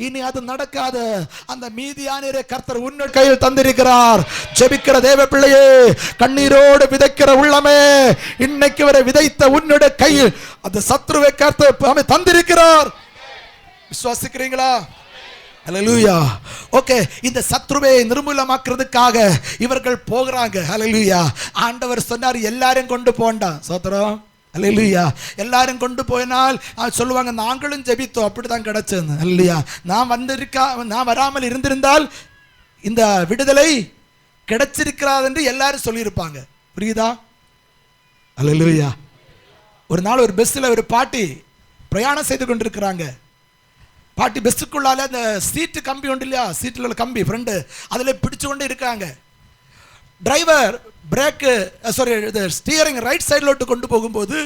இனி அது நடக்காது. அந்த மீதியானியரை கர்த்தர் உன்னுடைய கையில் தந்திருக்கிறார். ஜெபிக்கிற தேவ பிள்ளையே, கண்ணீரோடு விதைக்கிற உள்ளமே, இன்னைக்கு வரை விதைத்த உன்னுடைய கையில் அந்த சத்ருவை கர்த்தர் தந்திருக்கிறார். விசுவாசிக்கிறீங்களா? ஹல்லேலூயா. ஓகே, இந்த சத்ருவை நிர்மூலமாக்குறதுக்காக இவர்கள் போகிறாங்க. ஹல்லேலூயா. ஆண்டவர் சொன்னார் எல்லாரும் கொண்டு போண்டா. சோத்திரம். ஹல்லேலூயா. எல்லாரும் கொண்டு போயினால் சொல்லுவாங்க நாங்களும் ஜெபித்தோம், அப்படிதான் கிடைச்சது. ஹல்லேலூயா. நான் வராமல் இருந்திருந்தால் இந்த விடுதலை கிடைச்சிருக்கிறார் என்று எல்லாரும் சொல்லியிருப்பாங்க. புரியுதா? ஹல்லேலூயா. ஒரு நாள் ஒரு பஸ்ஸில் ஒரு பாட்டி பிரயாணம் செய்து கொண்டிருக்கிறாங்க. பாட்டி பெஸ்ட்டுக்குள்ளால அந்த சீட்டு கம்பி உண்டு இல்லையா, சீட்டில் உள்ள கம்பி ஃப்ரெண்டு, அதில் பிடிச்சு கொண்டு இருக்காங்க. டிரைவர் பிரேக்கு ஸ்டியரிங் ரைட் சைடில் விட்டு கொண்டு போகும்போது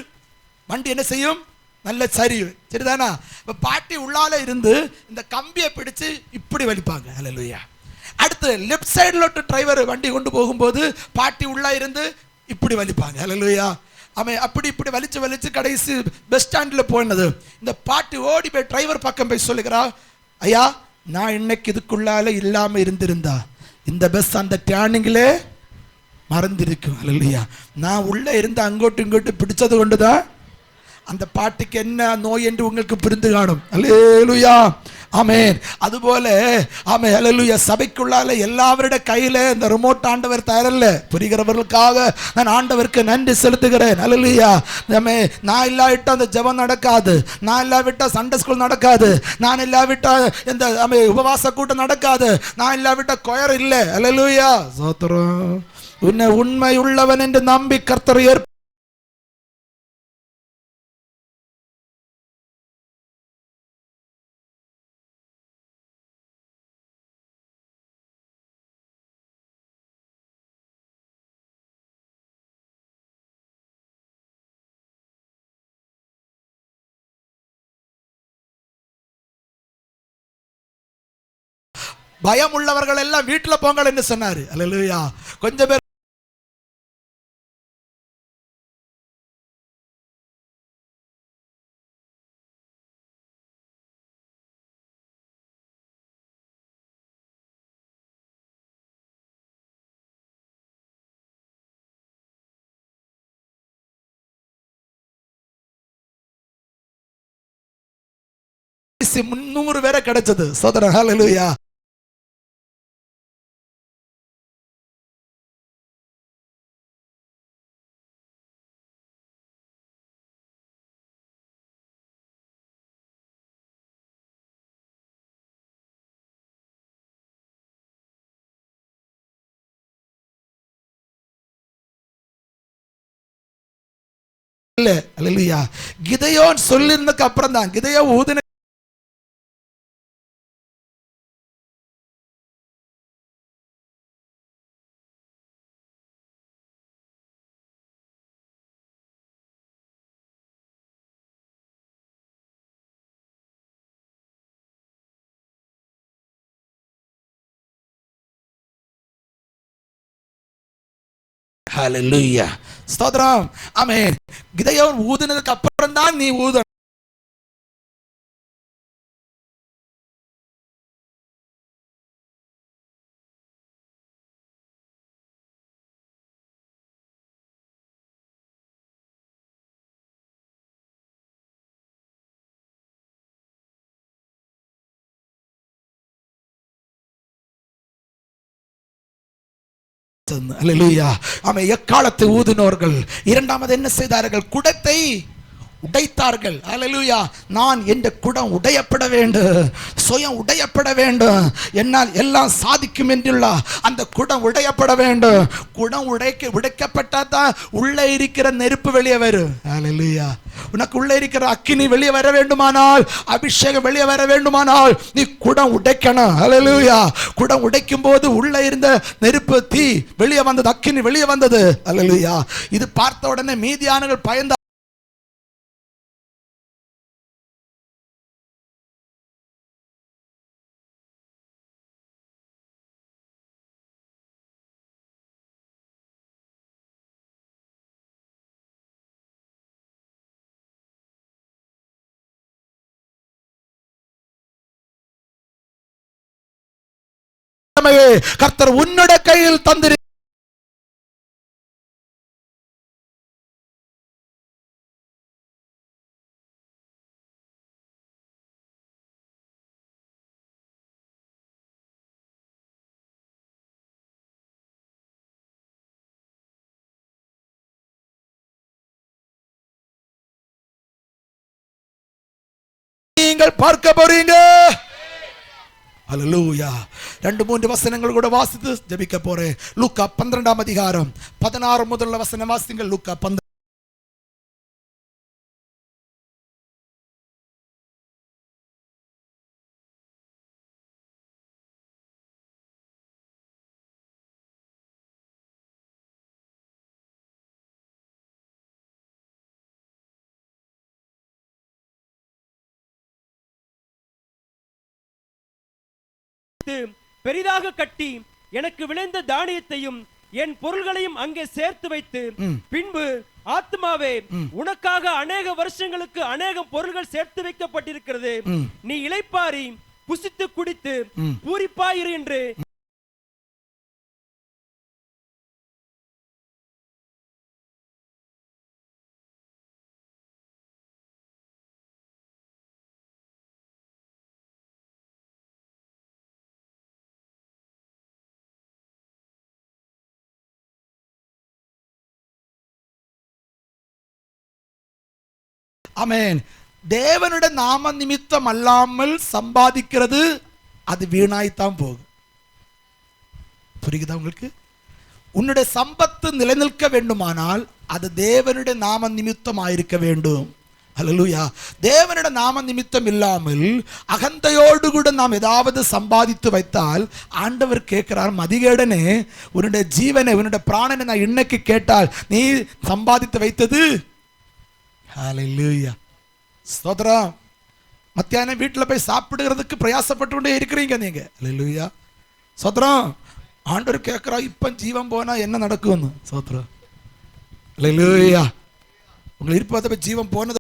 வண்டி என்ன செய்யும்? நல்ல சரிவு. சரிதானா? இப்போ பாட்டி உள்ளால இருந்து இந்த கம்பியை பிடிச்சு இப்படி வலிப்பாங்க. ஹல்லேலூயா. அடுத்து லெஃப்ட் சைடில் விட்டு டிரைவர் வண்டி கொண்டு போகும்போது பாட்டி உள்ளா இருந்து இப்படி வலிப்பாங்க. ஹல்லேலூயா. அவன் அப்படி இப்படி வலிச்சு கடைசி பஸ் ஸ்டாண்டில் போனது. இந்த பாட்டி ஓடி போய் டிரைவர் பக்கம் போய் சொல்லுகிறா, ஐயா நான் இன்னைக்கு இதுக்குள்ளால இல்லாமல் இருந்திருந்தா இந்த பஸ் அந்த டேர்னிங்கிலே மறந்திருக்கும். ஹல்லேலூயா. நான் உள்ளே இருந்து அங்கோட்டு இங்கோட்டு பிடிச்சது கொண்டுதான் அந்த பாட்டுக்கு என்ன நோய் என்று உங்களுக்கு புரிந்து காணும். ஹல்லேலூயா. ஆமென். அதுபோல ஆமென். ஹல்லேலூயா. சபைக்குள்ளால எல்லாவருடைய கையில இந்த ரிமோட் ஆண்டவர் தரல. புரிகிறவர்களுக்காக நான் ஆண்டவருக்கு நன்றி செலுத்துகிறேன். ஹல்லேலூயா. நான் இல்லாவிட்டா அந்த ஜெபம் நடக்காது, நான் இல்லாவிட்டா சண்டே ஸ்கூல் நடக்காது, நான் இல்லாவிட்டா இந்த உபவாச கூட்டம் நடக்காது, நான் இல்லாவிட்டா கொயர் இல்லை. ஹல்லேலூயா. ஸ்தோத்திரம். உன்னை உண்மை உள்ளவன் என்று நம்பி கர்த்தர் பயம் உள்ளவர்கள் எல்லாம் வீட்டில் போங்கள் என்று சொன்னாரு. ஹல்லேலூயா. கொஞ்சம் பேர் கடைசி 300 பேரை கிடைச்சது. சோதரன். ஹல்லேலூயா. இல்ல. ஹல்லேலூயா. கிதயோன் சொல்லிருந்ததுக்கு அப்புறம் தான் கிதயோ ஊதின ஹல்லேலூயா. ஸ்தோத்திரம். ஆமென். கிதயோன் ஊதினதுக்கு அப்புறம் தான் நீ ஊத. ஹல்லேலூயா. ஆமென். எக்காலத்தை ஊதினோர்கள் இரண்டாவது என்ன செய்தார்கள்? குடத்தை உடைத்தார்கள். ஹல்லேலூயா. நான் என்ற குடம் உடையப்பட வேண்டும், சுயம் உடையப்பட வேண்டும், என்னால் எல்லாம் சாதிக்கும் என்றுள்ள அந்த குடம் உடையப்பட வேண்டும். குடம் உடைக்கப்பட்டால் தான் உள்ளே இருக்கிற நெருப்பு வெளியே வரும். ஹல்லேலூயா. உனக்கு உள்ளே இருக்கிற அக்கினி வெளியே வர வேண்டுமானால், அபிஷேகம் வெளியே வர வேண்டுமானால் நீ குடம் உடைக்கணும். ஹல்லேலூயா. குடம் உடைக்கும் போது உள்ளே இருந்த நெருப்பு தீ வெளியே வந்தது, அக்கினி வெளியே வந்தது. ஹல்லேலூயா. இது பார்த்த உடனே மீதியானவர்கள் பயந்த வல்லமையை கர்த்தர் உன்னுடைய கையில் தந்திரு. நீங்கள் பார்க்க போறீங்க. அல்லேலூயா. 2-3 வசனங்கள் கூட வாசித்து ஜெபிக்க போறேன். லூக்கா 12ஆம் அதிகாரம் 16 முதல் வசனம் வாசிங்க. லூக்கா 12. பெரிதாக கட்டி எனக்கு விளைந்த தானியத்தையும் என் பொருள்களையும் அங்கே சேர்த்து வைத்து பின்பு ஆத்மாவே உனக்காக அநேக வருஷங்களுக்கு அநேக பொருள்கள் சேர்த்து வைக்கப்பட்டிருக்கிறது, நீ இளைப்பாரி புசித்து குடித்து பூரிப்பாயிரு என்று ஆமென். தேவனுடைய நாம நிமித்தம் அல்லாமல் சம்பாதிக்கிறது அது வீணாய்த்தான் போகும். புரியுதா உங்களுக்கு? உன்னுடைய சம்பத்து நிலைநிற்க வேண்டுமானால் அது தேவனுடைய நாம நிமித்தம் ஆயிருக்க வேண்டும். அல்லேலூயா. தேவனுடைய நாம நிமித்தம் இல்லாமல் அகந்தையோடு கூட நாம் ஏதாவது சம்பாதித்து வைத்தால் ஆண்டவர் கேட்கிறார், மதிகேடனே, உன்னுடைய ஜீவனை உன்னுடைய பிராணனை நான் இன்னைக்கு கேட்டால் நீ சம்பாதித்து வைத்தது. ஹல்லேலூயா. ஸ்தோத்திரம். மத்தியானம் வீட்டில் போய் சாப்பிடுறதுக்கு பிரயாசப்பட்டு கொண்டே இருக்கிறீங்க நீங்க. ஹல்லேலூயா. ஸ்தோத்திரம். ஆண்டவர் கேட்கிறா, இப்ப ஜீவன் போனா என்ன நடக்கும்? ஸ்தோத்திரம். ஹல்லேலூயா. உங்களை இருப்பதை ஜீவன் போனது